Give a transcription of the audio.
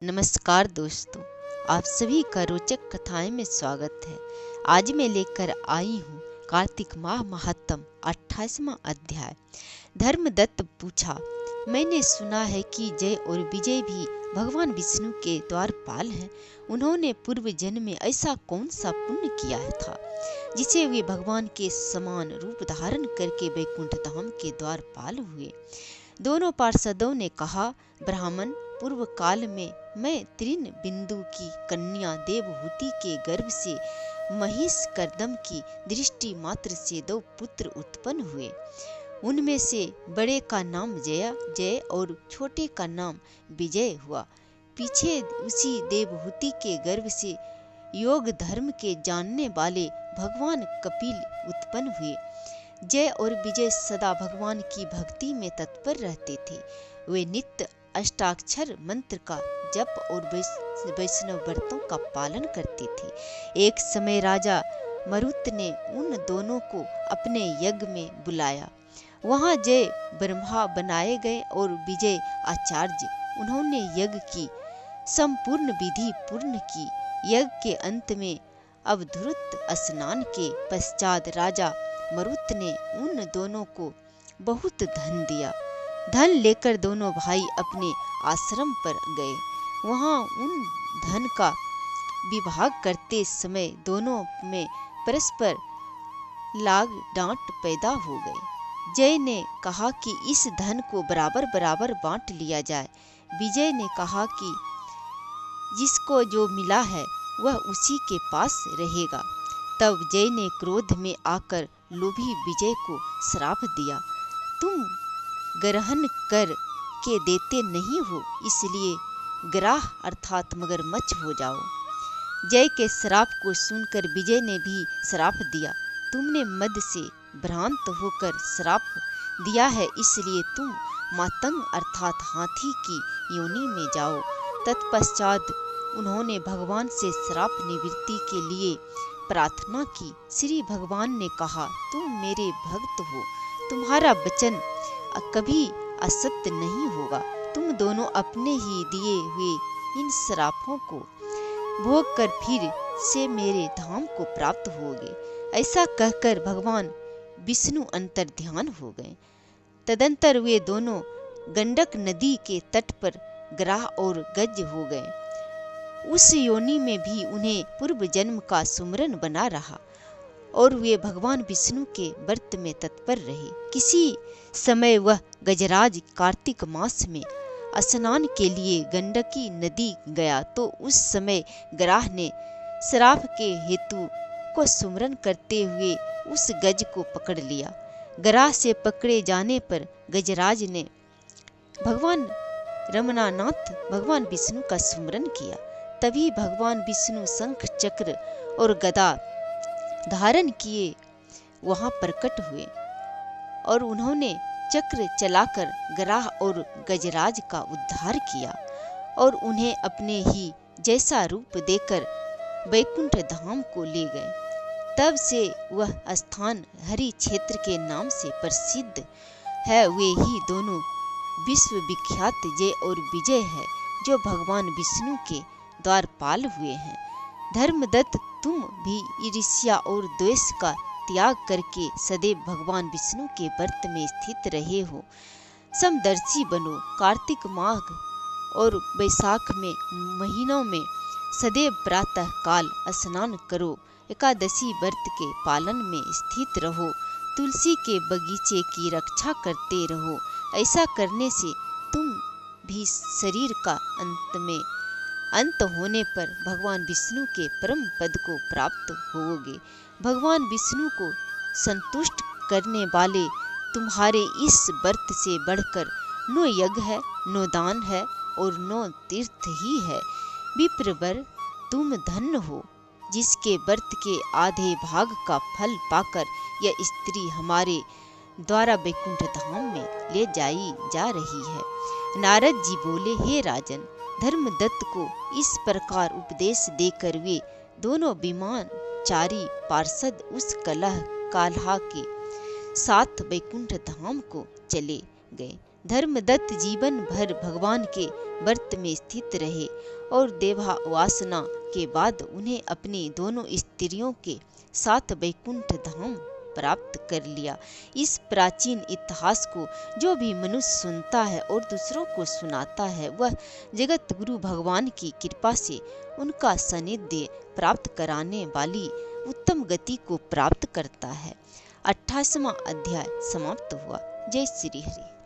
नमस्कार दोस्तों, आप सभी का रोचक कथाएं में स्वागत है। आज मैं लेकर आई हूँ कार्तिक माह महात्म 28वां अध्याय। धर्मदत्त पूछा, मैंने सुना है कि जय और विजय भी भगवान विष्णु के द्वारपाल हैं। उन्होंने पूर्व जन्म में ऐसा कौन सा पुण्य किया था जिसे वे भगवान के समान रूप धारण करके वैकुंठ धाम के द्वारपाल हुए। दोनों पार्षदों ने कहा, ब्राह्मण, पूर्व काल में मैं तृण बिंदु की कन्या देवहूति के गर्भ से महिष कर्दम की दृष्टि मात्र से 2 पुत्र उत्पन्न हुए। उनमें से बड़े का नाम जय और छोटे का नाम विजय हुआ। पीछे उसी देवहूति के गर्भ से योग धर्म के जानने वाले भगवान कपिल उत्पन्न हुए। जय और विजय सदा भगवान की भक्ति में तत्पर रहते थे। वे नित्य अष्टाक्षर मंत्र का जप और वैष्णव व्रतों का पालन करते थे। एक समय राजा मरुत ने उन दोनों को अपने यज्ञ में बुलाया। वहां जय ब्रह्मा बनाए गए और विजय आचार्य। उन्होंने यज्ञ की संपूर्ण विधि पूर्ण की। यज्ञ के अंत में अवधूत स्नान के पश्चात राजा मरुत ने उन दोनों को बहुत धन दिया। धन लेकर दोनों भाई अपने आश्रम पर गए। वहां उन धन का विभाग करते समय दोनों में परस्पर लाग डांट पैदा हो गई। जय ने कहा कि इस धन को बराबर बराबर बांट लिया जाए। विजय ने कहा कि जिसको जो मिला है वह उसी के पास रहेगा। तब जय ने क्रोध में आकर लोभी विजय को श्राप दिया, तुम ग्रहण कर के देते नहीं हो, इसलिए ग्राह अर्थात मगरमच्छ हो जाओ। जय के श्राप को सुनकर विजय ने भी श्राप दिया, तुमने मद से भ्रांत होकर श्राप दिया है, इसलिए तुम मातंग अर्थात हाथी की योनि में जाओ। तत्पश्चात उन्होंने भगवान से श्राप निवृत्ति के लिए प्रार्थना की। श्री भगवान ने कहा, तुम मेरे भक्त हो, तुम्हारा वचन कभी असत्य नहीं होगा। तुम दोनों अपने ही दिए हुए इन श्रापों को भोग कर फिर से मेरे धाम को प्राप्त होगे। ऐसा कहकर भगवान विष्णु अंतर्ध्यान हो गए। तदंतर वे दोनों गंडक नदी के तट पर ग्राह और गज हो गए। उस योनि में भी उन्हें पूर्व जन्म का सुमरन बना रहा और वे भगवान विष्णु के व्रत में तत्पर रहे। किसी समय वह गजराज कार्तिक मास में स्नान के लिए गंडकी नदी गया तो उस समय ग्राह ने श्राप के हेतु को सुमरन करते हुए उस गज को पकड़ लिया। ग्राह से पकड़े जाने पर गजराज ने भगवान रमनानाथ भगवान विष्णु का सुमरन किया। तभी भगवान विष्णु शंख चक्र और गदा धारण किए वहां प्रकट हुए और उन्होंने चक्र चलाकर ग्राह और गजराज का उद्धार किया और उन्हें अपने ही जैसा रूप देकर वैकुंठ धाम को ले गए। तब से वह स्थान हरि क्षेत्र के नाम से प्रसिद्ध है। वे ही दोनों विश्व विख्यात जय और विजय है जो भगवान विष्णु के द्वारपाल हुए हैं। धर्मदत्त, तुम भी ईर्ष्या और द्वेष का त्याग करके सदैव भगवान विष्णु के व्रत में स्थित रहे हो। समदर्शी बनो। कार्तिक माघ और वैशाख में महीनों में सदैव प्रातः काल स्नान करो। एकादशी व्रत के पालन में स्थित रहो। तुलसी के बगीचे की रक्षा करते रहो। ऐसा करने से तुम भी शरीर का अंत होने पर भगवान विष्णु के परम पद को प्राप्त होगे। भगवान विष्णु को संतुष्ट करने वाले तुम्हारे इस व्रत से बढ़कर नो यज्ञ है, नो दान है और नो तीर्थ ही है। विप्रवर, तुम धन्य हो जिसके व्रत के आधे भाग का फल पाकर यह स्त्री हमारे द्वारा वैकुंठ धाम में ले जाई जा रही है। नारद जी बोले, हे राजन, धर्मदत्त को इस प्रकार उपदेश देकर वे दोनों विमानचारी पार्षद उस काल्हा के साथ वैकुंठ धाम को चले गए। धर्मदत्त जीवन भर भगवान के व्रत में स्थित रहे और देवा वासना के बाद उन्हें अपनी दोनों स्त्रियों के साथ वैकुंठ धाम प्राप्त कर लिया। इस प्राचीन इतिहास को जो भी मनुष्य सुनता है और दूसरों को सुनाता है, वह जगत गुरु भगवान की कृपा से उनका सानिध्य प्राप्त कराने वाली उत्तम गति को प्राप्त करता है। 28वां अध्याय समाप्त हुआ। जय श्री हरि।